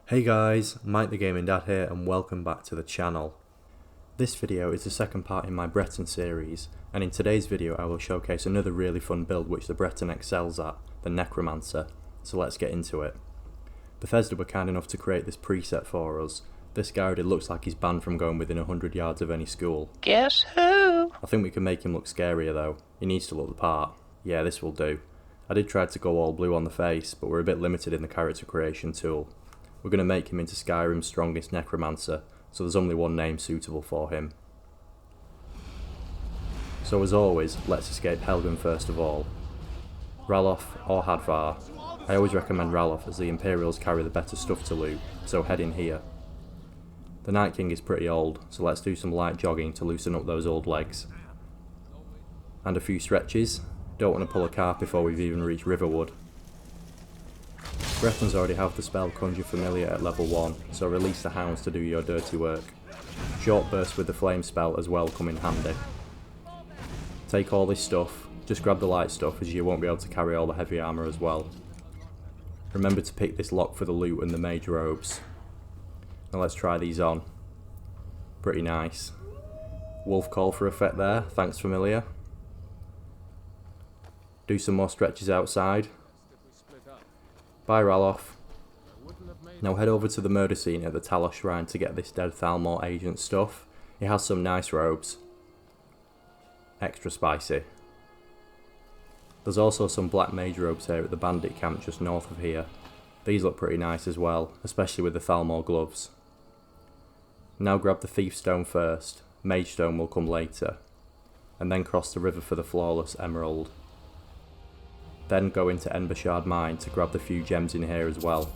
Hey guys, Mike the Gaming Dad here and welcome back to the channel. This video is the second part in my BRETON series, and in today's video I will showcase another really fun build which the BRETON excels at, the Necromancer, so let's get into it. Bethesda were kind enough to create this preset for us. This guy already looks like he's banned from going within 100 yards of any school. Guess who? I think we can make him look scarier though. He needs to look the part. Yeah, this will do. I did try to go all blue on the face, but we're a bit limited in the character creation tool. We're going to make him into Skyrim's strongest Necromancer, so there's only one name suitable for him. So as always, let's escape Helgen first of all. Ralof or Hadvar. I always recommend Ralof as the Imperials carry the better stuff to loot, so head in here. The Night King is pretty old, so let's do some light jogging to loosen up those old legs. And a few stretches. Don't want to pull a cart before we've even reached Riverwood. Bretons already have the spell Conjure Familiar at level 1, so release the hounds to do your dirty work. Short bursts with the flame spell as well come in handy. Take all this stuff, just grab the light stuff as you won't be able to carry all the heavy armour as well. Remember to pick this lock for the loot and the mage robes. Now let's try these on. Pretty nice. Wolf call for effect there, thanks Familiar. Do some more stretches outside. Bye Ralof. Now head over to the murder scene at the Talos Shrine to get this dead Thalmor agent stuff. He has some nice robes. Extra spicy. There's also some black mage robes here at the bandit camp just north of here. These look pretty nice as well, especially with the Thalmor gloves. Now grab the thief stone first, mage stone will come later. And then cross the river for the flawless emerald. Then go into Embershard Mine to grab the few gems in here as well.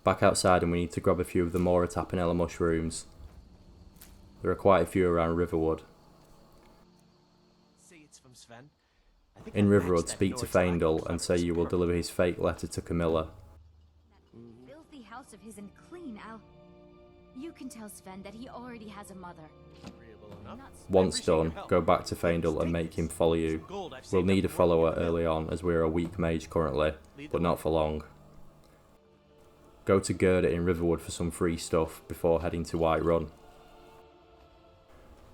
Back outside and we need to grab a few of the Mora Tapinella mushrooms. There are quite a few around Riverwood. In Riverwood, speak to Faendal and say you will deliver his fake letter to Camilla. Filthy house of his and clean out. You can tell Sven that he already has a mother. Once done, go back to Faendal and make him follow you. We'll need a follower early on as we are a weak mage currently, but not for long. Go to Gerda in Riverwood for some free stuff before heading to Whiterun.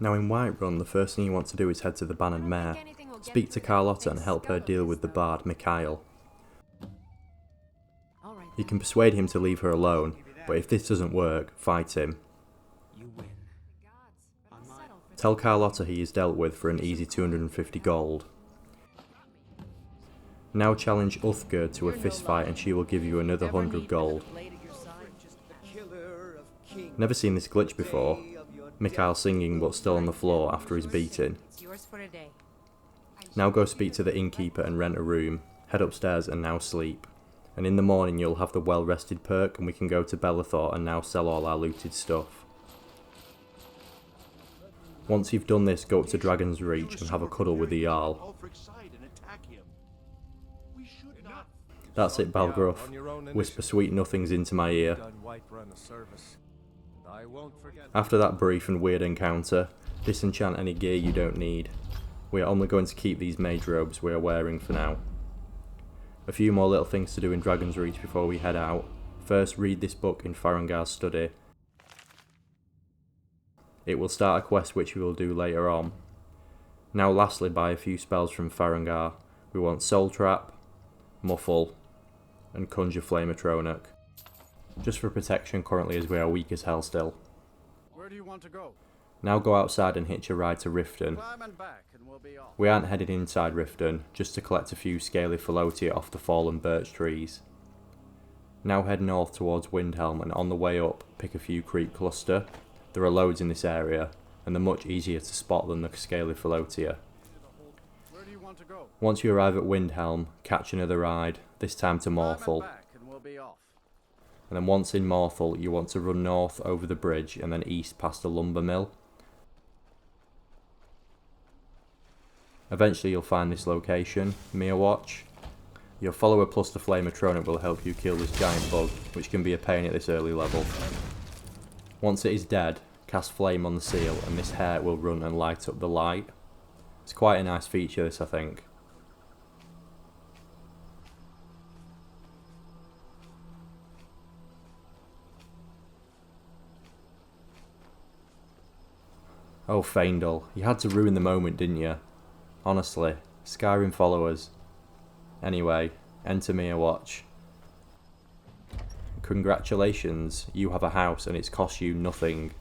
Now in Whiterun, the first thing you want to do is head to the Bannered Mare. Speak to Carlotta and help her deal with the bard Mikhail. You can persuade him to leave her alone, but if this doesn't work, fight him. Tell Carlotta he is dealt with for an easy 250 gold. Now challenge Uthgerd to a fist fight and she will give you another 100 gold. Never seen this glitch before. Mikhail singing but still on the floor after his beating. Now go speak to the innkeeper and rent a room. Head upstairs and now sleep. And in the morning you'll have the well rested perk and we can go to Bellathor and now sell all our looted stuff. Once you've done this, go up to Dragon's Reach and have a cuddle with the Jarl. That's it, Balgruuf. Whisper sweet nothings into my ear. After that brief and weird encounter, disenchant any gear you don't need. We are only going to keep these mage robes we are wearing for now. A few more little things to do in Dragon's Reach before we head out. First, read this book in Farengar's study. It will start a quest which we will do later on. Now lastly, buy a few spells from Farengar. We want Soul Trap, Muffle, and Conjure Flame Atronach. Just for protection currently as we are weak as hell still. Where do you want to go? Now go outside and hitch a ride to Riften. We aren't headed inside Riften, just to collect a few scaly Phalotia off the fallen birch trees. Now head north towards Windhelm and on the way up, pick a few creep cluster. There are loads in this area, and they're much easier to spot than the scaly Phalotia. Once you arrive at Windhelm, catch another ride, this time to Morthal. And then once in Morthal, you want to run north over the bridge and then east past the lumber mill. Eventually you'll find this location, Meerwatch. Your follower plus the Flame Atronach will help you kill this giant bug, which can be a pain at this early level. Once it is dead, cast flame on the seal and this hare will run and light up the light. It's quite a nice feature this I think. Oh, Faendal, you had to ruin the moment, didn't you? Honestly, Skyrim followers. Anyway, enter me a watch. Congratulations, you have a house and it's cost you nothing.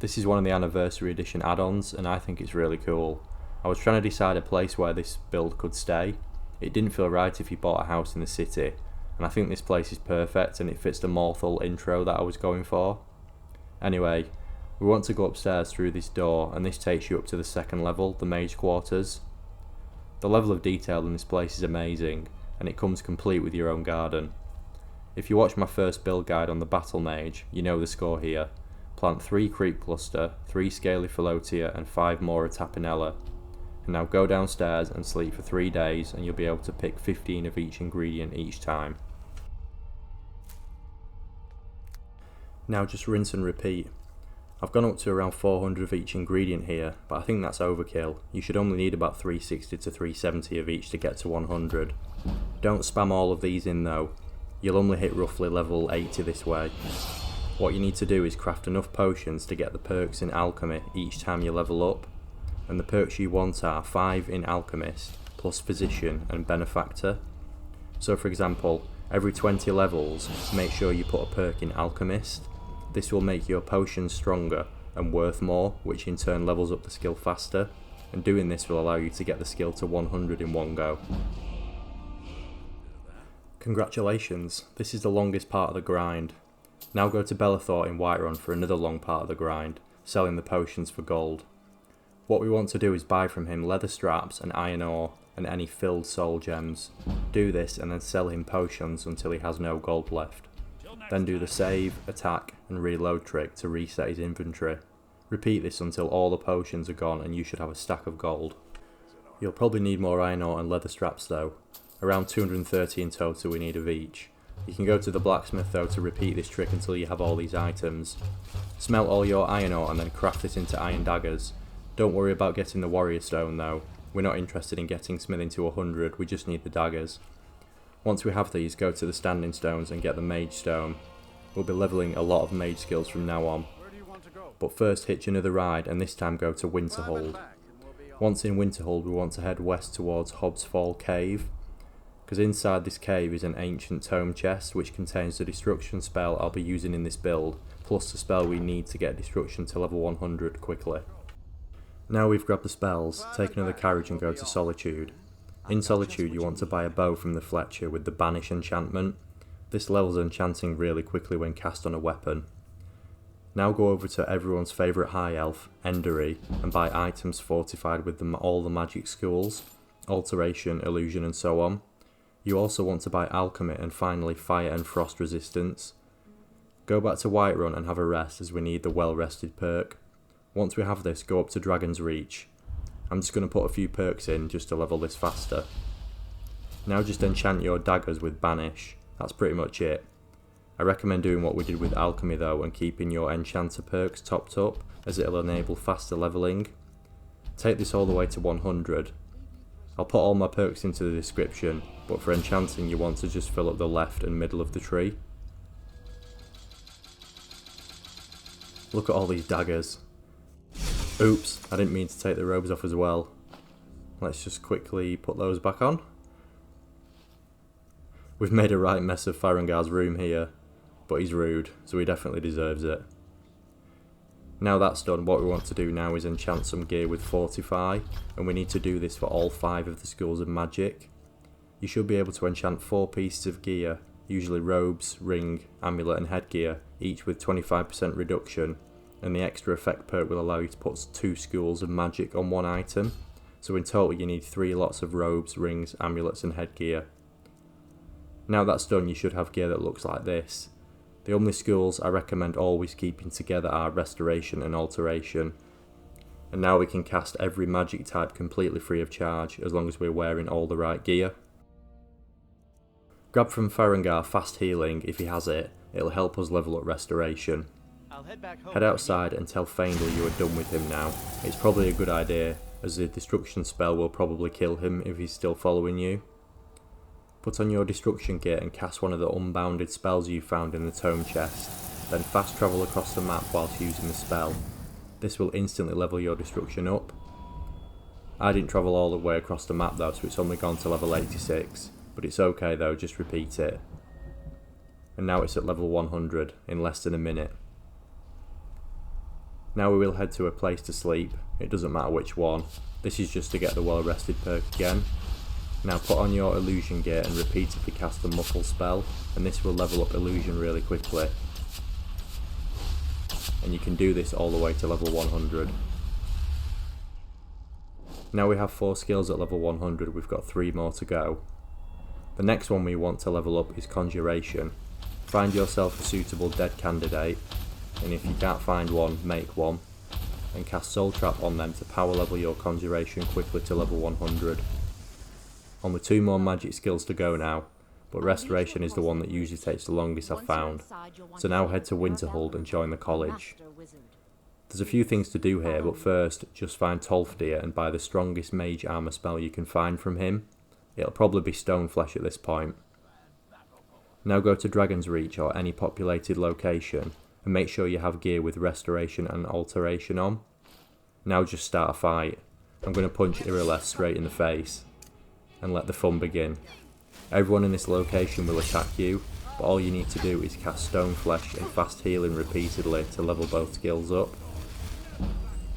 This is one of the anniversary edition add-ons and I think it's really cool. I was trying to decide a place where this build could stay. It didn't feel right if you bought a house in the city, and I think this place is perfect and it fits the Morthal intro that I was going for. Anyway, we want to go upstairs through this door and this takes you up to the second level, the Mage quarters. The level of detail in this place is amazing and it comes complete with your own garden. If you watch my first build guide on the Battle Mage, you know the score here. Plant 3 Creep Cluster, 3 Scaly Phalotia and 5 more Tapinella. And now go downstairs and sleep for 3 days and you'll be able to pick 15 of each ingredient each time. Now just rinse and repeat. I've gone up to around 400 of each ingredient here, but I think that's overkill. You should only need about 360 to 370 of each to get to 100. Don't spam all of these in though. You'll only hit roughly level 80 this way. What you need to do is craft enough potions to get the perks in Alchemy each time you level up. And the perks you want are 5 in Alchemist, plus Physician and Benefactor. So for example, every 20 levels, make sure you put a perk in Alchemist. This will make your potions stronger and worth more, which in turn levels up the skill faster, and doing this will allow you to get the skill to 100 in one go. Congratulations, this is the longest part of the grind. Now go to Belethor in Whiterun for another long part of the grind, selling the potions for gold. What we want to do is buy from him leather straps and iron ore and any filled soul gems. Do this and then sell him potions until he has no gold left. Then do the save, attack and reload trick to reset his inventory. Repeat this until all the potions are gone and you should have a stack of gold. You'll probably need more iron ore and leather straps though. Around 230 in total we need of each. You can go to the blacksmith though to repeat this trick until you have all these items. Smelt all your iron ore and then craft it into iron daggers. Don't worry about getting the warrior stone though. We're not interested in getting smithing to 100, we just need the daggers. Once we have these, go to the standing stones and get the mage stone. We'll be levelling a lot of mage skills from now on. But first hitch another ride and this time go to Winterhold. Once in Winterhold we want to head west towards Hobbs Fall Cave, because inside this cave is an ancient tome chest which contains the destruction spell I'll be using in this build, plus the spell we need to get destruction to level 100 quickly. Now we've grabbed the spells, take another carriage and go to Solitude. In Solitude you want to buy a bow from the Fletcher with the Banish enchantment. This levels enchanting really quickly when cast on a weapon. Now go over to everyone's favourite high elf, Endery, and buy items fortified with all the magic schools, Alteration, Illusion and so on. You also want to buy Alchemy and finally Fire and Frost resistance. Go back to Whiterun and have a rest as we need the well rested perk. Once we have this, go up to Dragon's Reach. I'm just going to put a few perks in just to level this faster. Now just enchant your daggers with Banish. That's pretty much it. I recommend doing what we did with Alchemy though and keeping your enchanter perks topped up as it'll enable faster leveling. Take this all the way to 100. I'll put all my perks into the description, but for enchanting you want to just fill up the left and middle of the tree. Look at all these daggers. Oops, I didn't mean to take the robes off as well. Let's just quickly put those back on. We've made a right mess of Farengar's room here, but he's rude, so he definitely deserves it. Now that's done, what we want to do now is enchant some gear with Fortify, and we need to do this for all 5 of the schools of magic. You should be able to enchant 4 pieces of gear, usually robes, ring, amulet and headgear, each with 25% reduction. And the extra effect perk will allow you to put 2 schools of magic on one item. So in total you need 3 lots of robes, rings, amulets and headgear. Now that's done you should have gear that looks like this. The only schools I recommend always keeping together are Restoration and Alteration. And now we can cast every magic type completely free of charge as long as we're wearing all the right gear. Grab from Farengar Fast Healing if he has it, it'll help us level up Restoration. Head outside and tell Faendal you are done with him now. It's probably a good idea, as the destruction spell will probably kill him if he's still following you. Put on your destruction kit and cast one of the unbounded spells you found in the tome chest, then fast travel across the map whilst using the spell. This will instantly level your destruction up. I didn't travel all the way across the map though, so it's only gone to level 86, but it's okay though, just repeat it. And now it's at level 100 in less than a minute. Now we will head to a place to sleep, it doesn't matter which one, this is just to get the well rested perk again. Now put on your illusion gear and repeatedly cast the muffle spell, and this will level up illusion really quickly. And you can do this all the way to level 100. Now we have 4 skills at level 100, we've got 3 more to go. The next one we want to level up is Conjuration. Find yourself a suitable dead candidate, and if you can't find one, make one, and cast Soul Trap on them to power level your Conjuration quickly to level 100. Only 2 more magic skills to go now, but Restoration is the one that usually takes the longest I've found, so now head to Winterhold and join the college. There's a few things to do here, but first, just find Tolfdir and buy the strongest mage armour spell you can find from him. It'll probably be Stoneflesh at this point. Now go to Dragon's Reach or any populated location, and make sure you have gear with Restoration and Alteration on. Now just start a fight. I'm going to punch Irileth straight in the face, and let the fun begin. Everyone in this location will attack you, but all you need to do is cast Stoneflesh and Fast Healing repeatedly to level both skills up.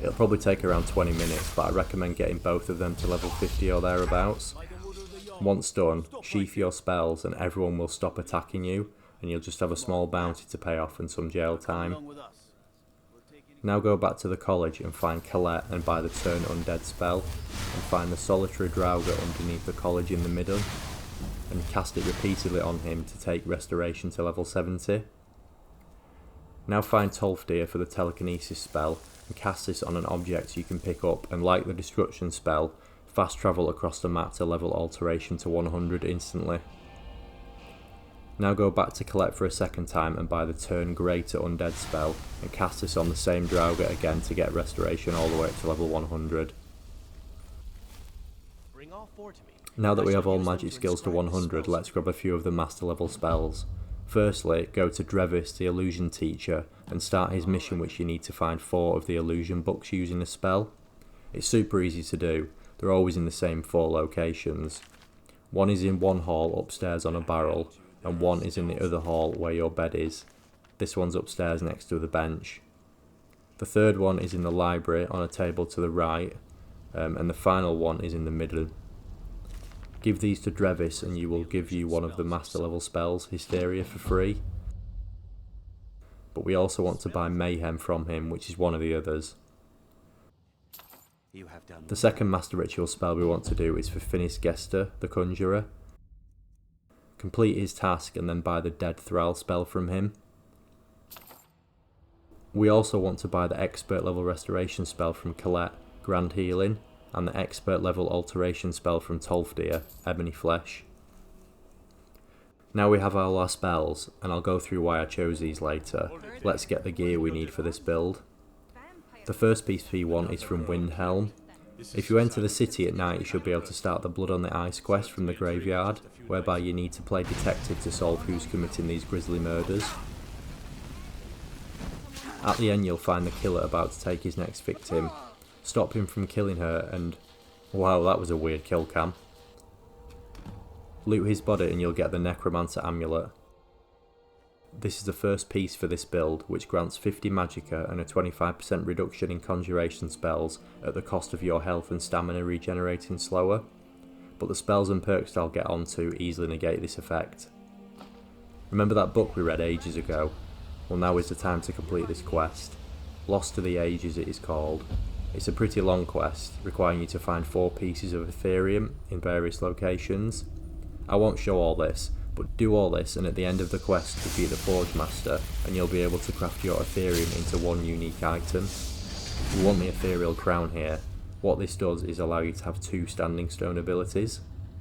It'll probably take around 20 minutes, but I recommend getting both of them to level 50 or thereabouts. Once done, sheath your spells and everyone will stop attacking you, and you'll just have a small bounty to pay off and some jail time. Now go back to the college and find Colette and buy the Turn Undead spell, and find the Solitary Draugr underneath the college in the middle, and cast it repeatedly on him to take Restoration to level 70. Now find Tolfdir for the Telekinesis spell, and cast this on an object you can pick up, and like the Destruction spell, fast travel across the map to level Alteration to 100 instantly. Now go back to Colette for a second time and buy the Turn Greater Undead spell, and cast this on the same Draugr again to get Restoration all the way up to level 100. Now that we have all magic skills to 100, let's grab a few of the master level spells. Firstly, go to Drevis, the illusion teacher, and start his mission, which you need to find 4 of the illusion books using the spell. It's super easy to do, they're always in the same 4 locations. One is in one hall upstairs on a barrel, and one is in the other hall where your bed is. This one's upstairs next to the bench. The third one is in the library on a table to the right, and the final one is in the middle. Give these to Drevis and you will give you one of the master level spells, Hysteria, for free. But we also want to buy Mayhem from him, which is one of the others. The second master ritual spell we want to do is for Finis Gesta, the conjurer. Complete his task and then buy the Dead Thrall spell from him. We also want to buy the expert level restoration spell from Colette, Grand Healing, and the expert level alteration spell from Tolfdir, Ebony Flesh. Now we have all our spells, and I'll go through why I chose these later. Let's get the gear we need for this build. The first piece we want is from Windhelm. If you enter the city at night, you should be able to start the Blood on the Ice quest from the graveyard, whereby you need to play detective to solve who's committing these grisly murders. At the end you'll find the killer about to take his next victim. Stop him from killing her and... wow, that was a weird kill cam. Loot his body and you'll get the Necromancer amulet. This is the first piece for this build, which grants 50 magicka and a 25% reduction in conjuration spells at the cost of your health and stamina regenerating slower, but the spells and perks I'll get onto easily negate this effect. Remember that book we read ages ago? Well, now is the time to complete this quest. Lost to the Ages it is called. It's a pretty long quest, requiring you to find 4 pieces of Ethereum in various locations. I won't show all this, but do all this and at the end of the quest defeat the Forge Master and you'll be able to craft your Ethereum into one unique item. You want the Ethereal Crown here. What this does is allow you to have 2 Standing Stone abilities,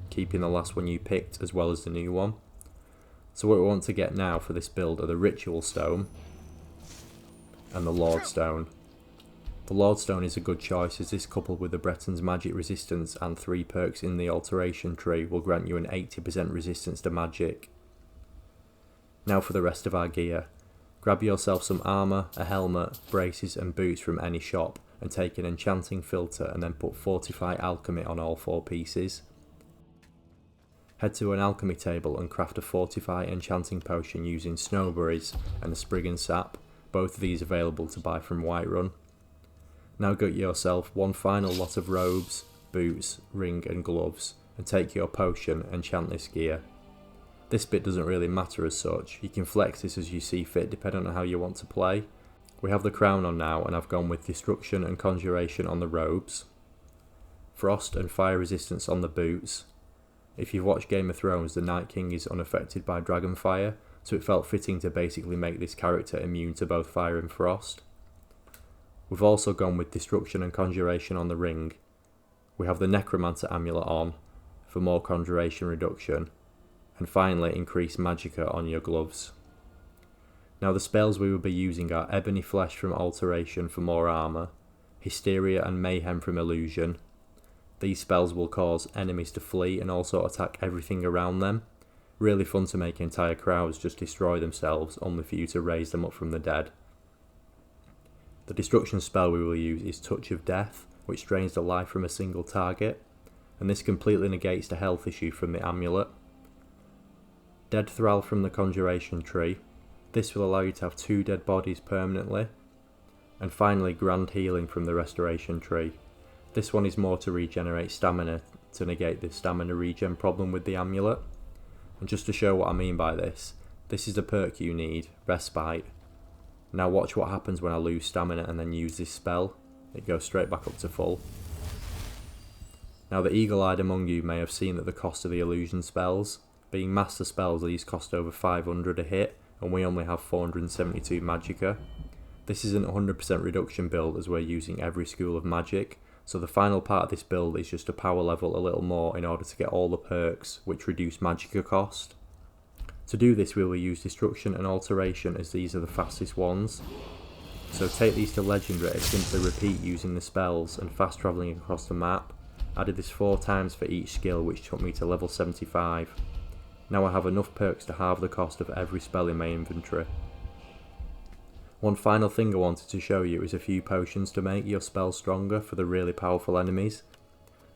keeping the last one you picked as well as the new one. So what we want to get now for this build are the Ritual Stone and the Lord Stone. The Lord Stone is a good choice as this coupled with the Breton's magic resistance and 3 perks in the alteration tree will grant you an 80% resistance to magic. Now for the rest of our gear. Grab yourself some armour, a helmet, braces and boots from any shop and take an enchanting filter and then put Fortify Alchemy on all 4 pieces. Head to an alchemy table and craft a Fortify enchanting potion using snowberries and a Spriggan sap, both of these available to buy from Whiterun. Now get yourself one final lot of robes, boots, ring and gloves and take your potion and enchant this gear. This bit doesn't really matter as such, you can flex this as you see fit depending on how you want to play. We have the crown on now and I've gone with Destruction and Conjuration on the robes, Frost and Fire Resistance on the boots. If you've watched Game of Thrones, the Night King is unaffected by Dragonfire, so it felt fitting to basically make this character immune to both fire and frost. We've also gone with Destruction and Conjuration on the ring. We have the Necromancer amulet on for more conjuration reduction. And finally increase Magicka on your gloves. Now the spells we will be using are Ebony Flesh from Alteration for more armour, Hysteria and Mayhem from Illusion. These spells will cause enemies to flee and also attack everything around them. Really fun to make entire crowds just destroy themselves only for you to raise them up from the dead. The destruction spell we will use is Touch of Death, which drains the life from a single target, and this completely negates the health issue from the amulet. Dead Thrall from the Conjuration tree. This will allow you to have 2 dead bodies permanently. And finally Grand Healing from the Restoration tree. This one is more to regenerate stamina to negate the stamina regen problem with the amulet. And just to show what I mean by this is the perk you need, Respite. Now watch what happens when I lose stamina and then use this spell. It goes straight back up to full. Now the eagle-eyed among you may have seen that the cost of the illusion spells. Being master spells, these cost over 500 a hit, and we only have 472 Magicka. This isn't a 100% reduction build as we're using every school of magic, so the final part of this build is just to power level a little more in order to get all the perks which reduce Magicka cost. To do this we will use Destruction and Alteration as these are the fastest ones. So take these to Legendary, simply repeat using the spells and fast travelling across the map. I did this 4 times for each skill which took me to level 75. Now I have enough perks to halve the cost of every spell in my inventory. One final thing I wanted to show you is a few potions to make your spells stronger for the really powerful enemies.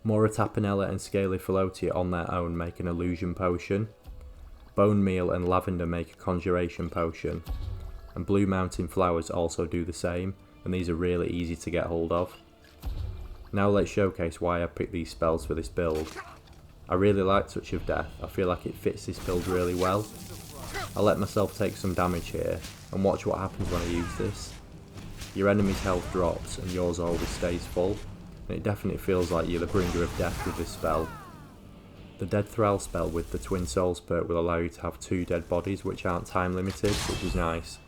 Mora Tapanella and Scaly Philotia on their own make an illusion potion. Bone Meal and Lavender make a conjuration potion. And Blue Mountain Flowers also do the same, and these are really easy to get hold of. Now let's showcase why I picked these spells for this build. I really like Touch of Death, I feel like it fits this build really well. I let myself take some damage here, and watch what happens when I use this. Your enemy's health drops and yours always stays full, and it definitely feels like you're the bringer of death with this spell. The Dead Thrall spell with the Twin Souls perk will allow you to have 2 dead bodies which aren't time limited, which is nice.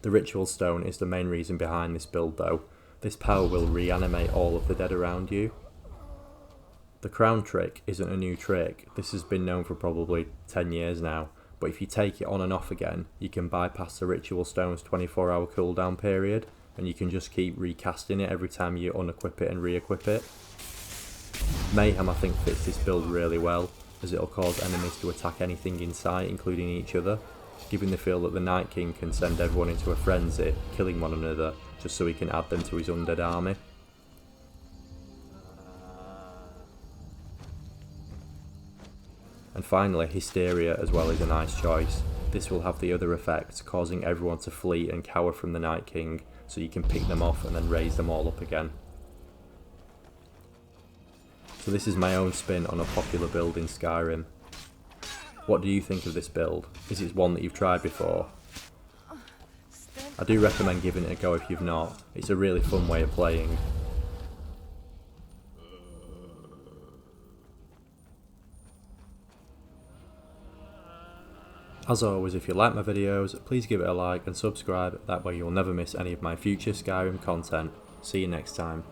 The Ritual Stone is the main reason behind this build though. This power will reanimate all of the dead around you. The crown trick isn't a new trick, this has been known for probably 10 years now, but if you take it on and off again, you can bypass the Ritual Stone's 24-hour cooldown period, and you can just keep recasting it every time you unequip it and re-equip it. Mayhem I think fits this build really well, as it'll cause enemies to attack anything in sight, including each other, giving the feel that the Night King can send everyone into a frenzy, killing one another, just so he can add them to his undead army. And finally, Hysteria as well is a nice choice. This will have the other effect, causing everyone to flee and cower from the Night King, so you can pick them off and then raise them all up again. So this is my own spin on a popular build in Skyrim. What do you think of this build? Is it one that you've tried before? I do recommend giving it a go if you've not, it's a really fun way of playing. As always, if you like my videos, please give it a like and subscribe, that way you'll never miss any of my future Skyrim content. See you next time.